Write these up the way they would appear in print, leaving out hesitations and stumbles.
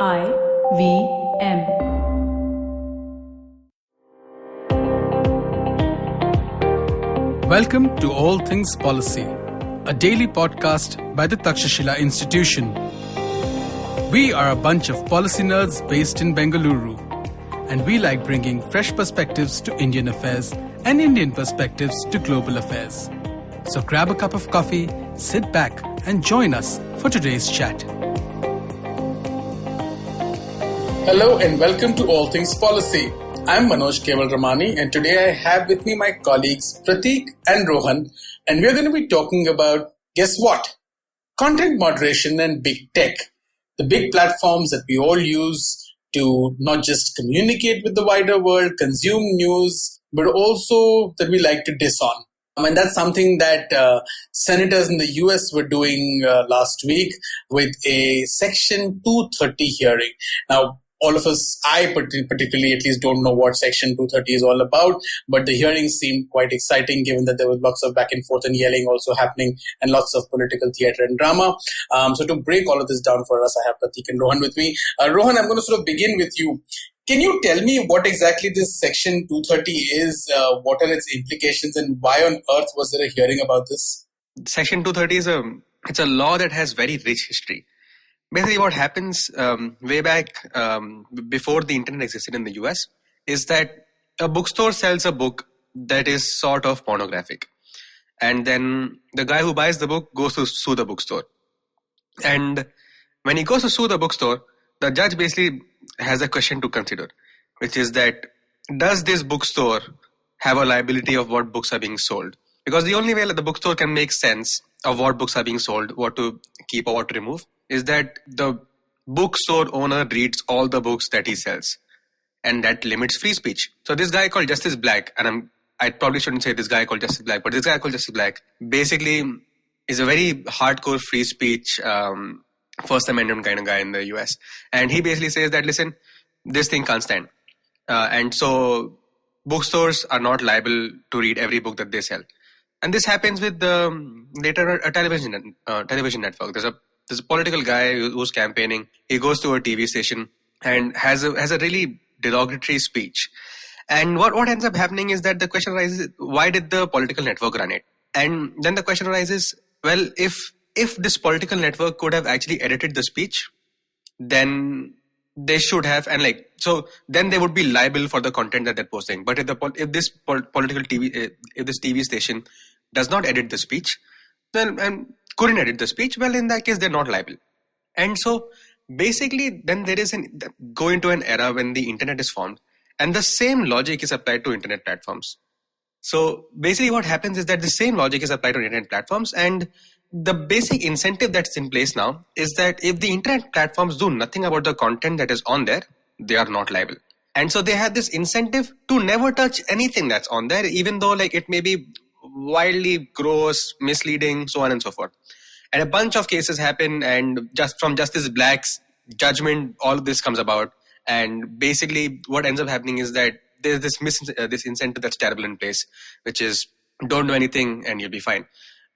IVM. Welcome to All Things Policy, a daily podcast by the Takshashila Institution. We are a bunch of policy nerds based in Bengaluru, and we like bringing fresh perspectives to Indian affairs and Indian perspectives to global affairs. So grab a cup of coffee, sit back, and join us for today's chat. Hello and welcome to All Things Policy. I'm Manoj Keval Ramani, and today I have with me my colleagues Prateek and Rohan, and we're going to be talking about, guess what? Content moderation and big tech. The big platforms that we all use to not just communicate with the wider world, consume news, but also that we like to diss on. And that's something that senators in the US were doing last week with a Section 230 hearing. Now, all of us, I particularly at least don't know what Section 230 is all about, but the hearing seemed quite exciting given that there was lots of back and forth and yelling also happening and lots of political theater and drama. So to break all of this down for us, I have Prateek and Rohan with me. Rohan, I'm going to sort of begin with you. Can you tell me what exactly this Section 230 is, what are its implications, and why on earth was there a hearing about this? Section 230 is a law that has very rich history. Basically, what happens way back before the internet existed in the US is that a bookstore sells a book that is sort of pornographic. And then the guy who buys the book goes to sue the bookstore. And when he goes to sue the bookstore, the judge basically has a question to consider, which is that does this bookstore have a liability of what books are being sold? Because the only way that the bookstore can make sense of what books are being sold, what to keep or what to remove, is that the bookstore owner reads all the books that he sells. And that limits free speech. So this guy called Justice Black, and I probably shouldn't say this guy called Justice Black, but this guy called Justice Black basically is a very hardcore free speech First Amendment kind of guy in the US. And he basically says that, listen, this thing can't stand. And so bookstores are not liable to read every book that they sell. And this happens with later a television network. There's a political guy who's campaigning. He goes to a TV station and has a really derogatory speech. And what ends up happening is that the question arises, why did the political network run it? And then the question arises, well, if this political network could have actually edited the speech, then they should have, and so then they would be liable for the content that they're posting. But if this TV station does not edit the speech, then and couldn't edit the speech, well, in that case, they're not liable. And so basically, then there is go into an era when the internet is formed, and the same logic is applied to internet platforms. So basically what happens is that the same logic is applied to internet platforms, and the basic incentive that's in place now is that if the internet platforms do nothing about the content that is on there, they are not liable. And so they have this incentive to never touch anything that's on there, even though it may be wildly gross, misleading, so on and so forth. And a bunch of cases happen, and just from Justice Black's judgment, all of this comes about. And basically what ends up happening is that there's this incentive that's terrible in place, which is don't do anything and you'll be fine.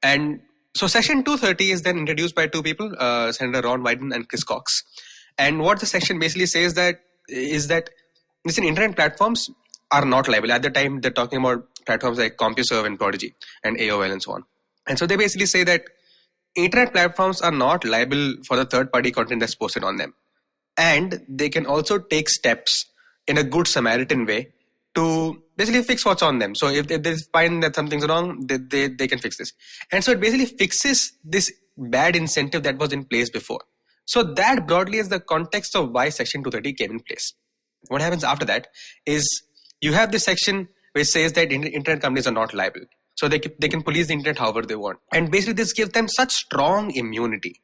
And so Section 230 is then introduced by two people, Senator Ron Wyden and Chris Cox. And what the section basically says is that listen, internet platforms are not liable. At the time, they're talking about platforms like CompuServe and Prodigy and AOL and so on. And so they basically say that internet platforms are not liable for the third-party content that's posted on them. And they can also take steps in a good Samaritan way to basically fix what's on them. So if they find that something's wrong, they can fix this. And so it basically fixes this bad incentive that was in place before. So that broadly is the context of why Section 230 came in place. What happens after that is you have this section which says that internet companies are not liable. So they can police the internet however they want. And basically this gives them such strong immunity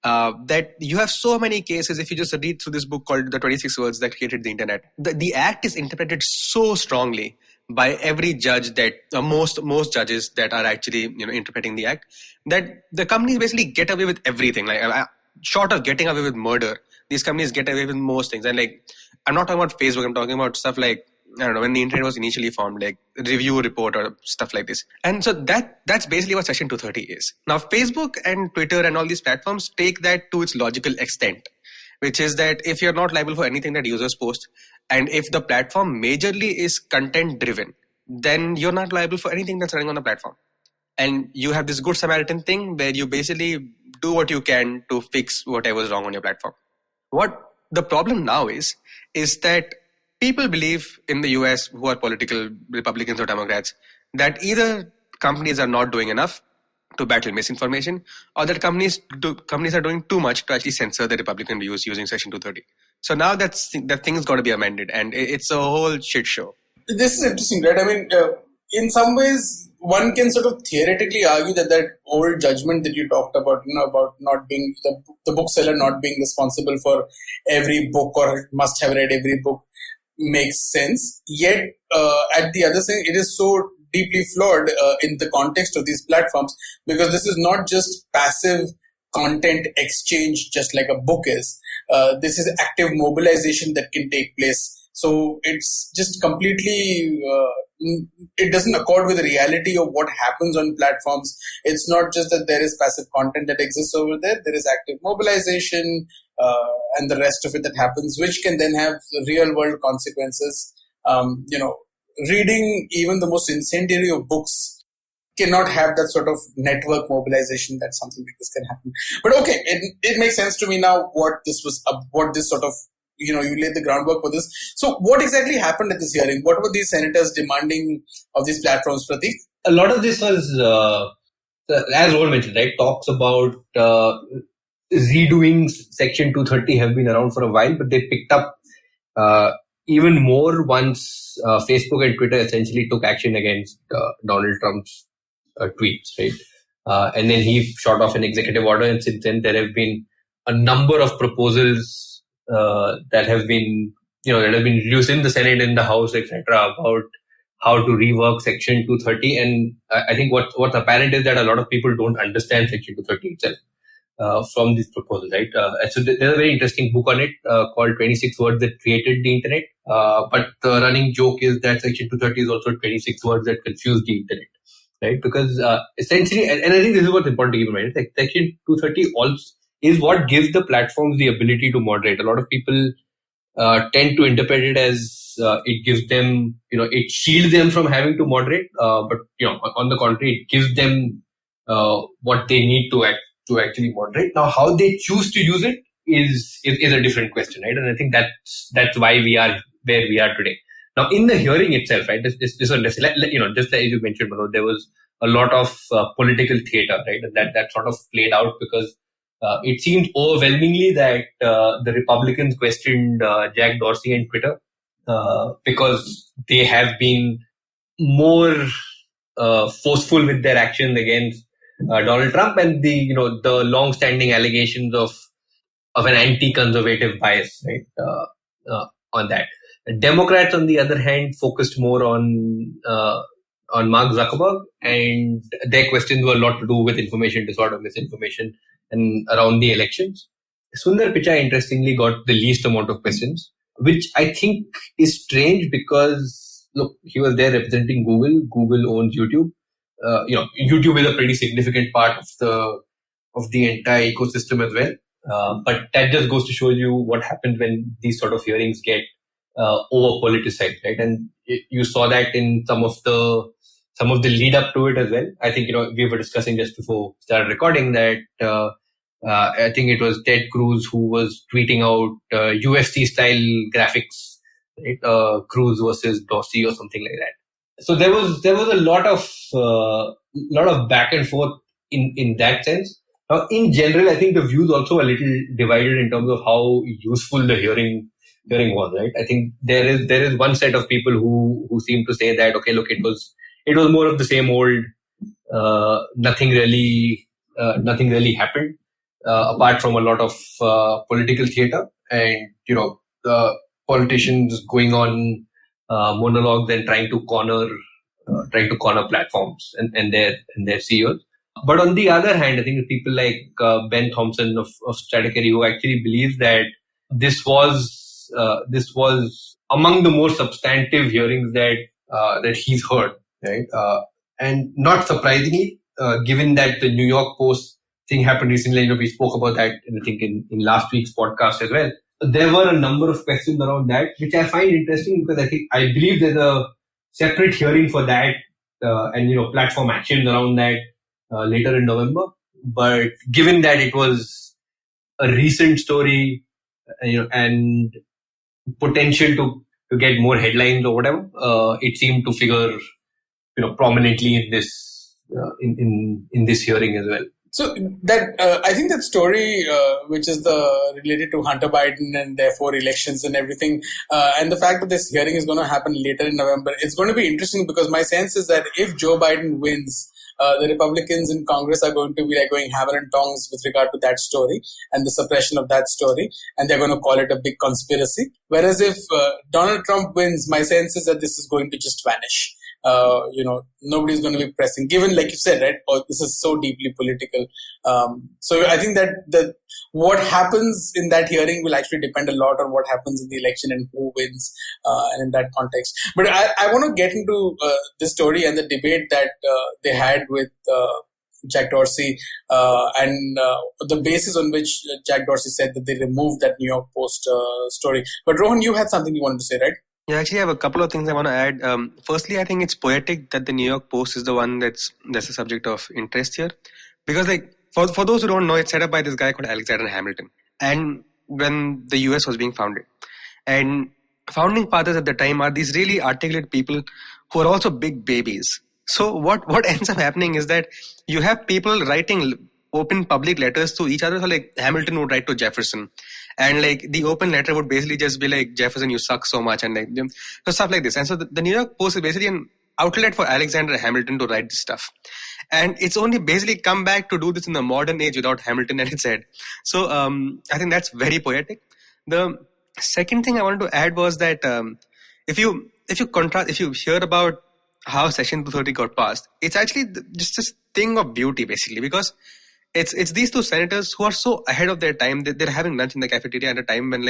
that you have so many cases. If you just read through this book called The 26 Words That Created the Internet, the act is interpreted so strongly by every judge that most judges that are actually interpreting the act, that the companies basically get away with everything. Short of getting away with murder, these companies get away with most things. And I'm not talking about Facebook, I'm talking about stuff like, I don't know, when the internet was initially formed, like review report or stuff like this. And so that's basically what Section 230 is. Now, Facebook and Twitter and all these platforms take that to its logical extent, which is that if you're not liable for anything that users post, and if the platform majorly is content driven, then you're not liable for anything that's running on the platform. And you have this good Samaritan thing where you basically do what you can to fix whatever's wrong on your platform. What the problem now is that people believe in the US, who are political Republicans or Democrats, that either companies are not doing enough to battle misinformation, or that companies are doing too much to actually censor the Republican views using Section 230. So now that thing is going to be amended, and it's a whole shit show. This is interesting, right? I mean, in some ways, one can sort of theoretically argue that old judgment that you talked about, about not being the bookseller not being responsible for every book or must have read every book makes sense. Yet, at the other side, it is so deeply flawed in the context of these platforms, because this is not just passive content exchange, just like a book is. This is active mobilization that can take place. So it's just completely, it doesn't accord with the reality of what happens on platforms. It's not just that there is passive content that exists over there. There is active mobilization and the rest of it that happens, which can then have real world consequences. Reading even the most incendiary of books cannot have that sort of network mobilization that something like this can happen. But okay, it makes sense to me now what this sort of, you laid the groundwork for this. So what exactly happened at this hearing? What were these senators demanding of these platforms, Pratik? A lot of this was, as Rohan mentioned, right, talks about redoing Section 230 have been around for a while, but they picked up even more once Facebook and Twitter essentially took action against Donald Trump's tweets, right? And then he shot off an executive order, and since then there have been a number of proposals that have been introduced in the Senate, in the House, etc., about how to rework Section 230. And I think what's apparent is that a lot of people don't understand Section 230 itself from these proposals, right? So there's a very interesting book on it called 26 Words That Created the Internet. But the running joke is that Section 230 is also 26 words that confused the Internet, right? Because essentially, and I think this is what's important to keep in mind, like Section 230 also is what gives the platforms the ability to moderate. A lot of people tend to interpret it as it gives them, it shields them from having to moderate. But on the contrary, it gives them what they need to actually moderate. Now, how they choose to use it is a different question, right? And I think that's why we are where we are today. Now, in the hearing itself, right, just as you mentioned, Manoj, there was a lot of political theater, right, and that sort of played out because it seemed overwhelmingly that the Republicans questioned Jack Dorsey and Twitter because they have been more forceful with their actions against Donald Trump and the long-standing allegations of an anti-conservative bias, right, on that. Democrats, on the other hand, focused more on Mark Zuckerberg, and their questions were a lot to do with information disorder, misinformation, and around the elections. Sundar Pichai, interestingly, got the least amount of questions, which I think is strange because, look, he was there representing Google. Google owns YouTube. YouTube is a pretty significant part of the entire ecosystem as well. But that just goes to show you what happens when these sort of hearings get over politicized, right? And you saw that in some of the lead up to it as well. I think we were discussing just before we started recording that I think it was Ted Cruz who was tweeting out UFC style graphics, right? Cruz versus Dorsey or something like that. So there was a lot of back and forth in that sense. Now, in general, I think the views also a little divided in terms of how useful the hearing was, right? I think there is one set of people who seem to say that, okay, look, it was more of the same old, nothing really happened, apart from a lot of political theater and, the politicians going on monologues and trying to corner platforms and their CEOs. But on the other hand, I think people like Ben Thompson of Stratechery, who actually believes that this was among the more substantive hearings that he's heard, right? And not surprisingly, given that the New York Post thing happened recently. We spoke about that, I think, in last week's podcast as well. There were a number of questions around that, which I find interesting because I believe there's a separate hearing for that and platform actions around that later in November. But given that it was a recent story, and potential to get more headlines or whatever, it seemed to figure prominently in this in this hearing as well. So that I think that story, which is related to Hunter Biden and therefore elections and everything, and the fact that this hearing is going to happen later in November, it's going to be interesting because my sense is that if Joe Biden wins, the Republicans in Congress are going to be going hammer and tongs with regard to that story and the suppression of that story, and they're going to call it a big conspiracy. Whereas if Donald Trump wins, my sense is that this is going to just vanish. Nobody's going to be pressing, given, like you said, right? Oh, this is so deeply political. So I think that what happens in that hearing will actually depend a lot on what happens in the election and who wins, and in that context. But I want to get into this story and the debate that they had with Jack Dorsey, and the basis on which Jack Dorsey said that they removed that New York Post story. But Rohan, you had something you wanted to say, right? Yeah, actually, I have a couple of things I want to add. Firstly, I think it's poetic that the New York Post is the one that's the subject of interest here, because for those who don't know, it's set up by this guy called Alexander Hamilton, and when the US was being founded, and founding fathers at the time are these really articulate people who are also big babies. So what ends up happening is that you have people writing open public letters to each other. So Hamilton would write to Jefferson, and the open letter would basically just be Jefferson, you suck so much, and so stuff like this. And so the New York Post is basically an outlet for Alexander Hamilton to write this stuff. And it's only basically come back to do this in the modern age without Hamilton at its head. So I think that's very poetic. The second thing I wanted to add was that if you hear about how Section 230 got passed, it's actually just this thing of beauty, basically, because it's these two senators who are so ahead of their time that they're having lunch in the cafeteria at a time when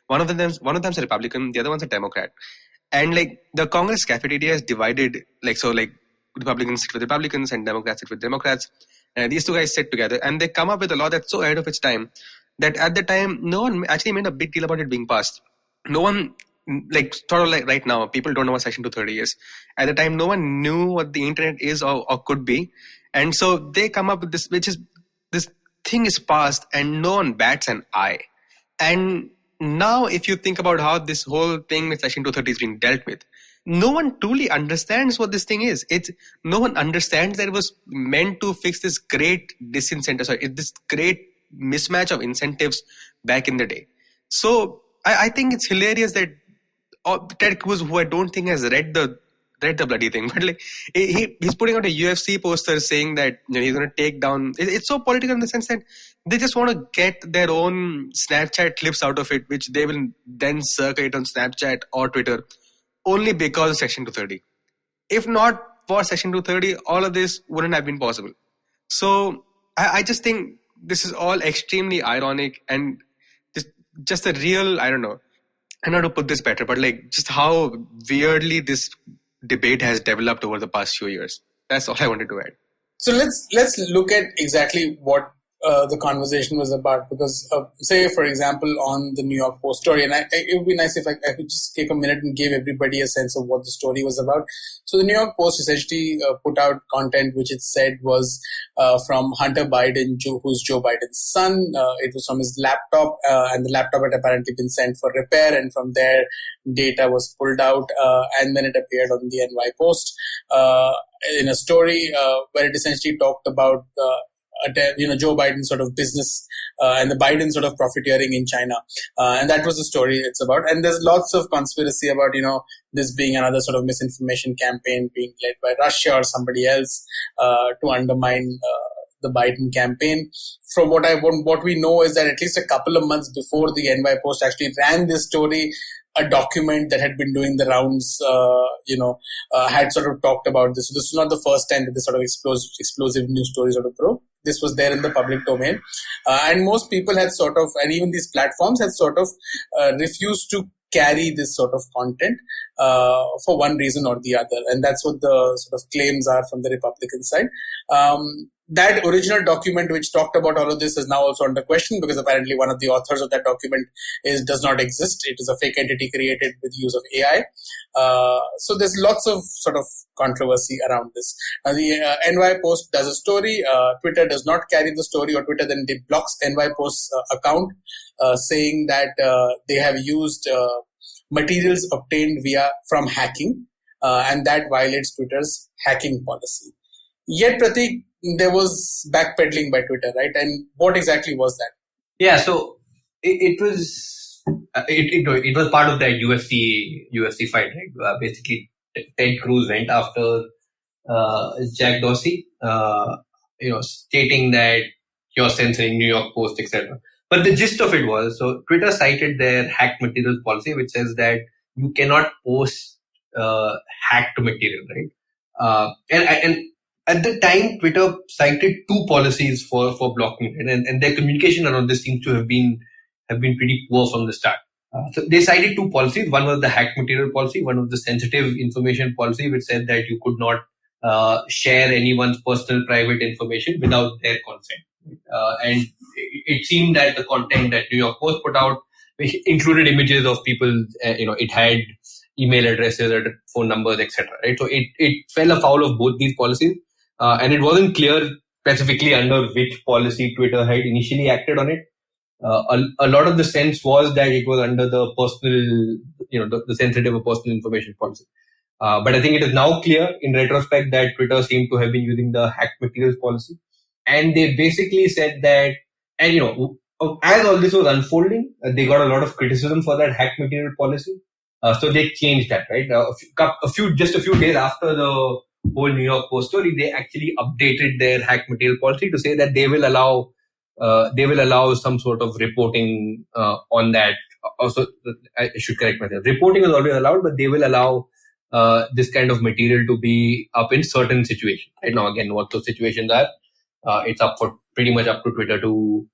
one of them's a Republican, the other one's a Democrat, and the Congress cafeteria is divided Republicans sit with Republicans and Democrats sit with Democrats, and these two guys sit together and they come up with a law that's so ahead of its time that at the time no one actually made a big deal about it being passed. No one right now, people don't know what Section 230 is. At the time, no one knew what the internet is or could be. And so they come up with this, which is, this thing is passed and no one bats an eye. And now if you think about how this whole thing with Section 230 is being dealt with, no one truly understands what this thing is. No one understands that it was meant to fix this great disincentive, this great mismatch of incentives back in the day. So I think it's hilarious that Ted Cruz, who I don't think has read the bloody thing, but he's putting out a UFC poster saying that he's going to take down. It's so political in the sense that they just want to get their own Snapchat clips out of it, which they will then circulate on Snapchat or Twitter, only because of Section 230. If not for Section 230, all of this wouldn't have been possible. So I just think this is all extremely ironic and just a real, I don't know how to put this better, but just how weirdly this debate has developed over the past few years. That's all I wanted to add. So let's look at exactly what the conversation was about, because say, for example, on the New York Post story, and it would be nice if I could just take a minute and give everybody a sense of what the story was about. So the New York Post essentially put out content which it said was from Hunter Biden, who's Joe Biden's son. It was from his laptop, and the laptop had apparently been sent for repair, and from there data was pulled out, and then it appeared on the NY Post in a story where it essentially talked about Joe Biden's sort of business and the Biden sort of profiteering in China, and that was the story it's about. And there's lots of conspiracy about this being another sort of misinformation campaign being led by Russia or somebody else to undermine the Biden campaign. From what we know is that at least a couple of months before the NY Post actually ran this story, a document that had been doing the rounds, had sort of talked about this. So this was not the first time that this sort of explosive news stories sort of broke. This was there in the public domain. And most people had and even these platforms had refused to carry this sort of content. for one reason or the other. And that's what the sort of claims are from the Republican side. That original document which talked about all of this is now also under question, because apparently one of the authors of that document does not exist. It is a fake entity created with use of AI. So there's lots of sort of controversy around this. The NY Post does a story. Twitter does not carry the story, or Twitter then blocks NY Post's account, saying that they have used materials obtained from hacking, and that violates Twitter's hacking policy. Yet, Pratik, there was backpedaling by Twitter, right? And what exactly was that? Yeah, so it was part of that UFC fight, right? Basically, Ted Cruz went after Jack Dorsey, stating that you're censoring New York Post, etc. But the gist of it was, so Twitter cited their hacked materials policy, which says that you cannot post hacked material, right? And at the time, Twitter cited two policies for blocking it, and their communication around this seems to have been pretty poor from the start. So they cited two policies. One was the hacked material policy. One was the sensitive information policy, which said that you could not share anyone's personal private information without their consent. And it seemed that the content that New York Post put out, which included images of people, it had email addresses, phone numbers, etc. Right? So it fell afoul of both these policies. And it wasn't clear specifically under which policy Twitter had initially acted on it. A lot of the sense was that it was under the personal, the sensitive or personal information policy. But I think it is now clear in retrospect that Twitter seemed to have been using the hacked materials policy. And they basically said that, and as all this was unfolding, they got a lot of criticism for that hacked material policy. So they changed that, right? Just a few days after the whole New York Post story, they actually updated their hacked material policy to say that they will allow some sort of reporting on that. Also, I should correct myself. Reporting is always allowed, but they will allow this kind of material to be up in certain situations. Right now, again, what those situations are, it's pretty much up to Twitter to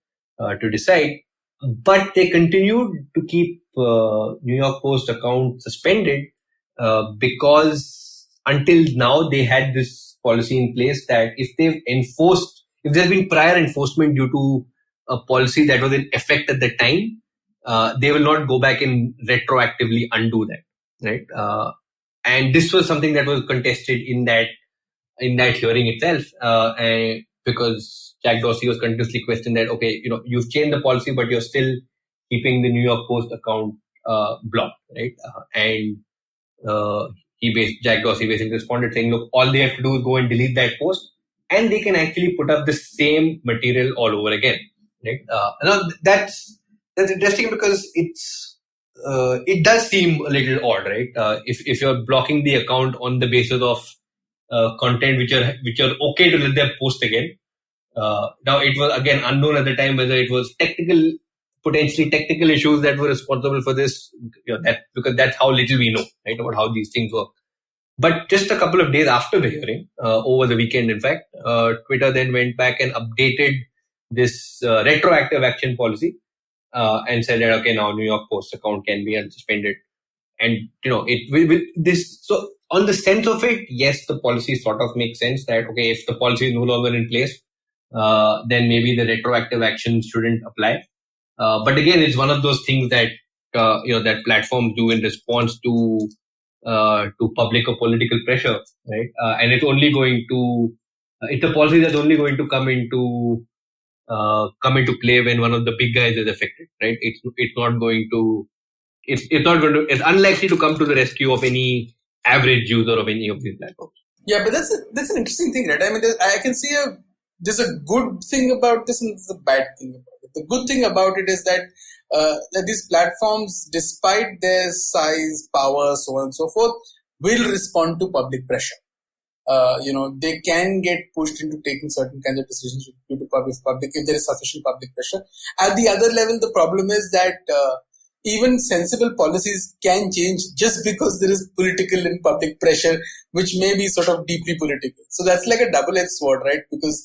decide. But they continued to keep New York Post account suspended because until now they had this policy in place that if there's been prior enforcement due to a policy that was in effect at the time, they will not go back and retroactively undo that, right? And this was something that was contested in that hearing itself, and because Jack Dorsey was continuously questioned that, okay, you've changed the policy, but you're still keeping the New York Post account blocked, right? Jack Dorsey basically responded saying, look, all they have to do is go and delete that post, and they can actually put up the same material all over again, right? Now that's interesting because it does seem a little odd, right? If you're blocking the account on the basis of content which are okay to let them post again. Now it was again unknown at the time whether it was potentially technical issues that were responsible for this, because that's how little we know, right, about how these things work. But just a couple of days after the hearing, over the weekend, in fact, Twitter then went back and updated this retroactive action policy and said that, okay, now New York Post account can be unsuspended. And, with this, so on the sense of it, yes, the policy sort of makes sense that, okay, if the policy is no longer in place, then maybe the retroactive actions shouldn't apply. But again, it's one of those things that, that platforms do in response to public or political pressure, right? And it's only going to, it's a policy that's only going to come into play when one of the big guys is affected, right? It's unlikely to come to the rescue of any average user of any of these platforms. Yeah, but that's an interesting thing, right? I mean, I can see there's a good thing about this and there's a bad thing about it. The good thing about it is that these platforms, despite their size, power, so on and so forth, will respond to public pressure. They can get pushed into taking certain kinds of decisions due to public if there is sufficient public pressure. At the other level, the problem is that even sensible policies can change just because there is political and public pressure, which may be sort of deeply political. So that's like a double-edged sword, right? Because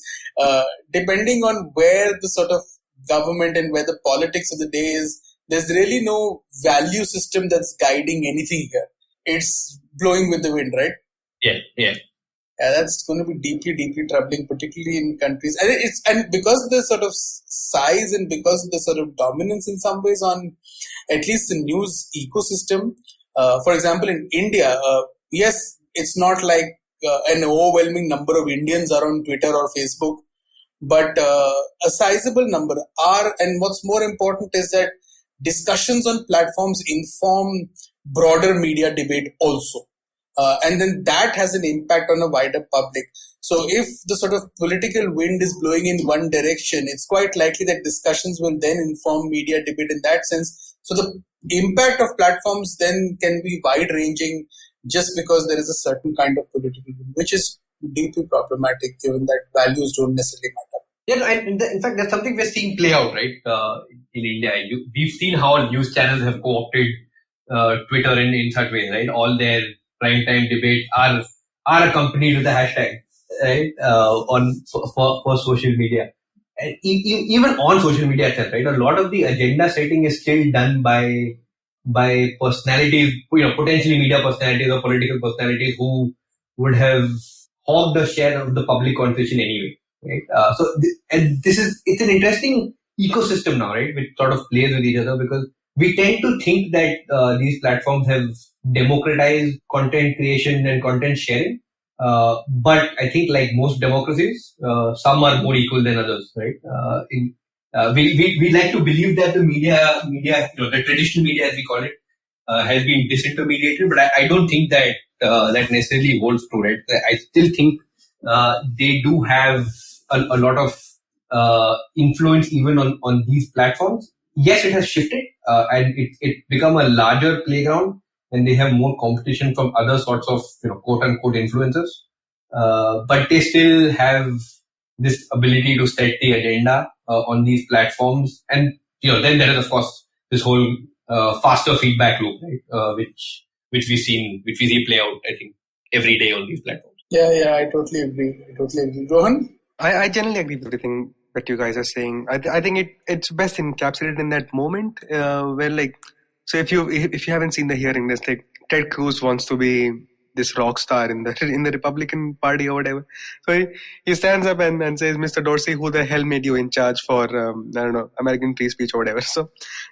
depending on where the sort of government and where the politics of the day is, there's really no value system that's guiding anything here. it's blowing with the wind, right? Yeah. Yeah, that's going to be deeply, deeply troubling, particularly in countries. And because of the sort of size and because of the sort of dominance in some ways on at least the news ecosystem. For example, in India, yes, it's not like an overwhelming number of Indians are on Twitter or Facebook, but a sizable number are. And what's more important is that discussions on platforms inform broader media debate also. And then that has an impact on a wider public. So if the sort of political wind is blowing in one direction, it's quite likely that discussions will then inform media debate in that sense. So the impact of platforms then can be wide ranging just because there is a certain kind of political wind, which is deeply problematic given that values don't necessarily matter. Yeah, and in fact, that's something we're seeing play out, right? In India, we've seen how news channels have co-opted Twitter in such ways, right? All their prime time debates are accompanied with a hashtag, right? For social media, and even on social media itself, right? A lot of the agenda setting is still done by personalities, potentially media personalities or political personalities who would have hogged a share of the public conversation anyway. Right. It's an interesting ecosystem now, right, which sort of plays with each other, because we tend to think that these platforms have democratized content creation and content sharing. But I think, like most democracies, some are more equal than others, right? We like to believe that the media, the traditional media, as we call it, has been disintermediated, but I don't think that that necessarily holds true, right? I still think they do have a lot of influence even on these platforms. Yes, it has shifted and it become a larger playground, and they have more competition from other sorts of quote unquote influencers. But they still have this ability to set the agenda on these platforms, and then there is of course this whole faster feedback loop, right? Which we see play out, I think, every day on these platforms. Yeah, I totally agree. Rohan? I generally agree with everything that you guys are saying. I think it's best encapsulated in that moment where, like, so if you haven't seen the hearing, there's like Ted Cruz wants to be this rock star in the Republican Party or whatever. So he stands up and says, "Mr. Dorsey, who the hell made you in charge for I don't know, American free speech or whatever?" So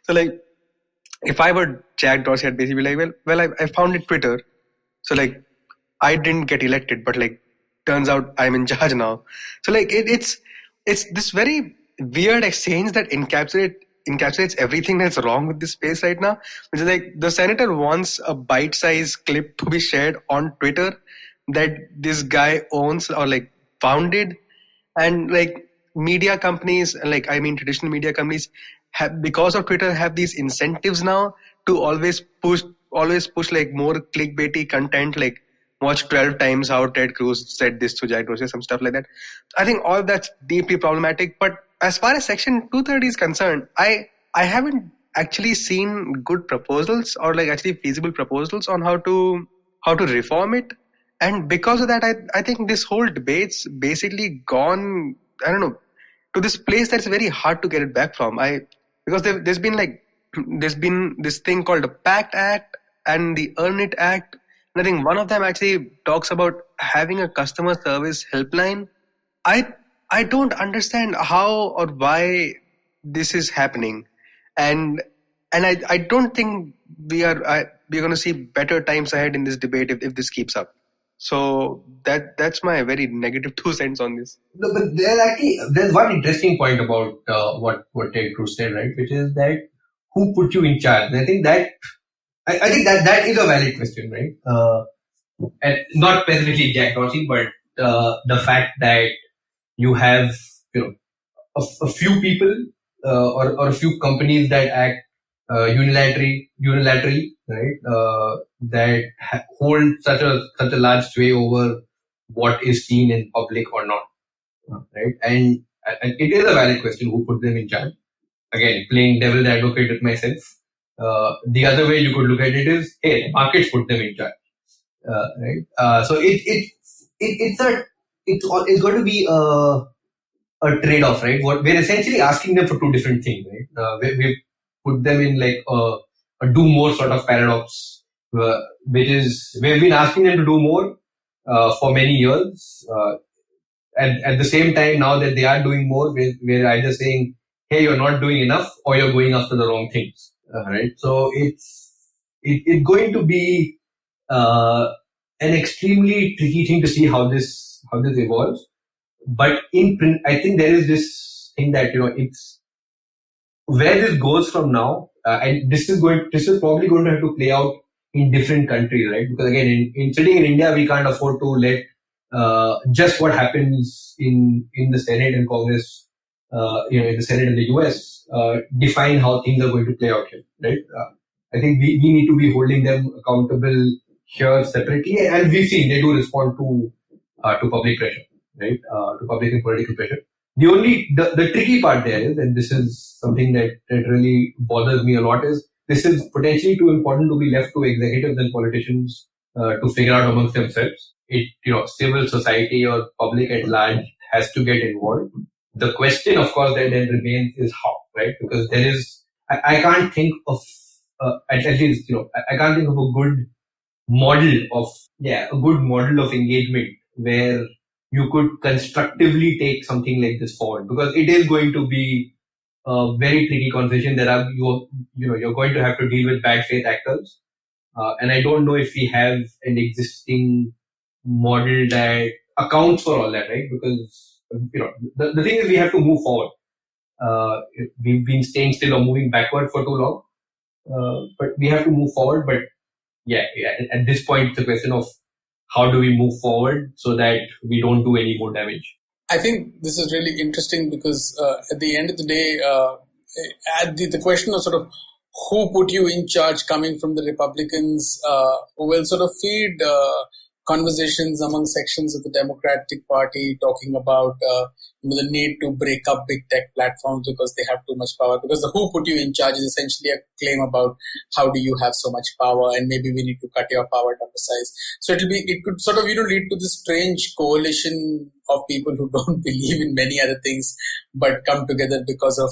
like, if I were Jack Dorsey, I'd basically be like, well, I founded Twitter, so like, I didn't get elected, but like, turns out I'm in charge now. So like, it's this very weird exchange that encapsulates everything that's wrong with this space right now. Which is like, the senator wants a bite-sized clip to be shared on Twitter that this guy owns or like founded, and like media companies, like I mean traditional media companies, have, because of Twitter, have these incentives now to always push like more clickbaity content, like watch 12 times how Ted Cruz said this to Jack Dorsey, some stuff like that. I think all that's deeply problematic. But as far as Section 230 is concerned, I haven't actually seen good proposals or like actually feasible proposals on how to reform it. And because of that, I think this whole debate's basically gone, I don't know, to this place that's very hard to get it back from. Because there's been this thing called the PACT Act and the Earn It Act. And I think one of them actually talks about having a customer service helpline. I don't understand how or why this is happening, and I don't think we're going to see better times ahead in this debate if this keeps up. So that's my very negative 2 cents on this. No, but there's one interesting point about what Ted Cruz said, right? Which is that who put you in charge? And I think that is a valid question, right? And not specifically Jack Dorsey, but the fact that you have a few people or a few companies that act unilaterally, right? That hold such a large sway over what is seen in public or not, right? And it is a valid question, who put them in charge. Again, playing devil's advocate with myself. The other way you could look at it is, hey, markets put them in charge, right? So it's going to be a trade-off, right? We're essentially asking them for two different things, right? We put them in like a do more sort of paradox, which is, we've been asking them to do more for many years. At the same time, now that they are doing more, we're either saying, hey, you're not doing enough, or you're going after the wrong things. Right? So it's going to be an extremely tricky thing to see how this evolves. But I think there is this thing that, it's where this goes from now, and this is probably going to have to play out in different countries, right? Because again, in sitting in India, we can't afford to let just what happens in the Senate and Congress, in the Senate and the US, define how things are going to play out here, right? I think we need to be holding them accountable here separately, and we've seen they do respond to public pressure, right? To public and political pressure. The tricky part there is, and this is something that really bothers me a lot, is this is potentially too important to be left to executives and politicians to figure out amongst themselves. Civil society or public at large has to get involved. The question, of course, that then remains is how, right? Because there is, I can't think of, at least, I can't think of a good model of engagement where you could constructively take something like this forward, because it is going to be a very tricky conversation. You're going to have to deal with bad faith actors, and I don't know if we have an existing model that accounts for all that, right? Because the thing is, we have to move forward. We've been staying still or moving backward for too long, but we have to move forward. But at this point, it's a question of how do we move forward so that we don't do any more damage. I think this is really interesting because at the end of the day, the question of sort of who put you in charge coming from the Republicans will sort of feed conversations among sections of the Democratic Party talking about the need to break up big tech platforms because they have too much power. Because the who put you in charge is essentially a claim about how do you have so much power, and maybe we need to cut your power down to size. So it could sort of lead to this strange coalition of people who don't believe in many other things but come together because of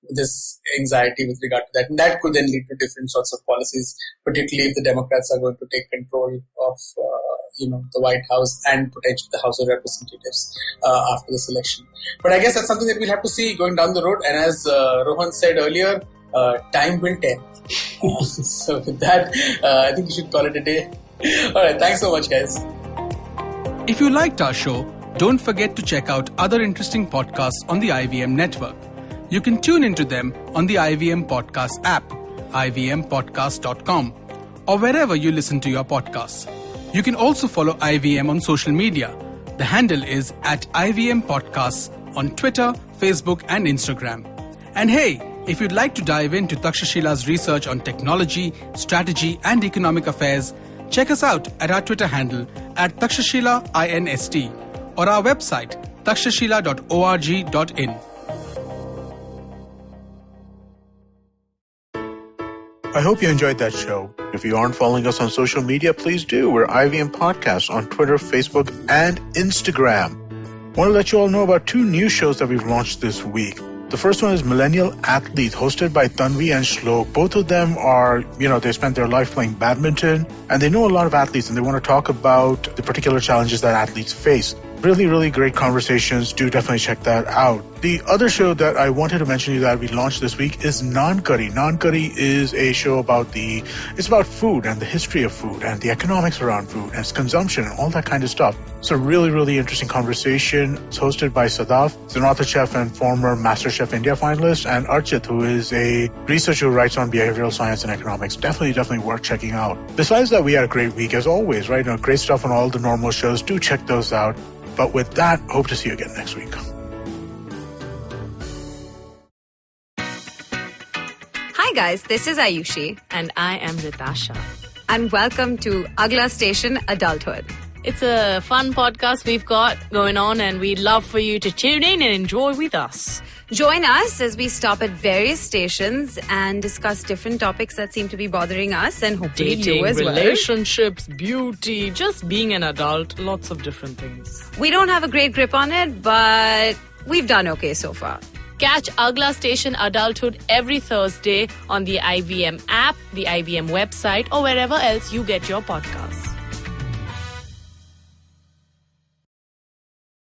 this anxiety with regard to that. And that could then lead to different sorts of policies, particularly if the Democrats are going to take control of the White House and potentially the House of Representatives after this election. But I guess that's something that we'll have to see going down the road. And as Rohan said earlier, time will tell. So with that, I think we should call it a day. All right, thanks so much, guys. If you liked our show, don't forget to check out other interesting podcasts on the IVM network. You can tune into them on the IVM Podcast app, ivmpodcast.com, or wherever you listen to your podcasts. You can also follow IVM on social media. The handle is @IVM Podcasts on Twitter, Facebook, and Instagram. And hey, if you'd like to dive into Takshashila's research on technology, strategy, and economic affairs, check us out at our Twitter handle @TakshashilaINST or our website takshashila.org.in. I hope you enjoyed that show. If you aren't following us on social media, please do. We're IVM Podcasts on Twitter, Facebook, and Instagram. I want to let you all know about 2 new shows that we've launched this week. The first one is Millennial Athlete, hosted by Tanvi and Shlok. Both of them are, they spent their life playing badminton, and they know a lot of athletes, and they want to talk about the particular challenges that athletes face. Really, really great conversations. Do definitely check that out. The other show that I wanted to mention to you that we launched this week is Naan Curry. Naan Curry is a show about food and the history of food and the economics around food and its consumption and all that kind of stuff. It's a really, really interesting conversation. It's hosted by Sadaf, Zanatha Chef and former MasterChef India finalist, and Archit, who is a researcher who writes on behavioral science and economics. Definitely worth checking out. Besides that, we had a great week as always, right? Great stuff on all the normal shows. Do check those out. But with that, hope to see you again next week. Hi guys, this is Ayushi. And I am Ritasha. And welcome to Agla Station Adulthood. It's a fun podcast we've got going on, and we'd love for you to tune in and enjoy with us. Join us as we stop at various stations and discuss different topics that seem to be bothering us, and hopefully dating, you as well. Relationships, beauty, just being an adult, lots of different things. We don't have a great grip on it, but we've done okay so far. Catch Agla Station Adulthood every Thursday on the IVM app, the IVM website, or wherever else you get your podcasts.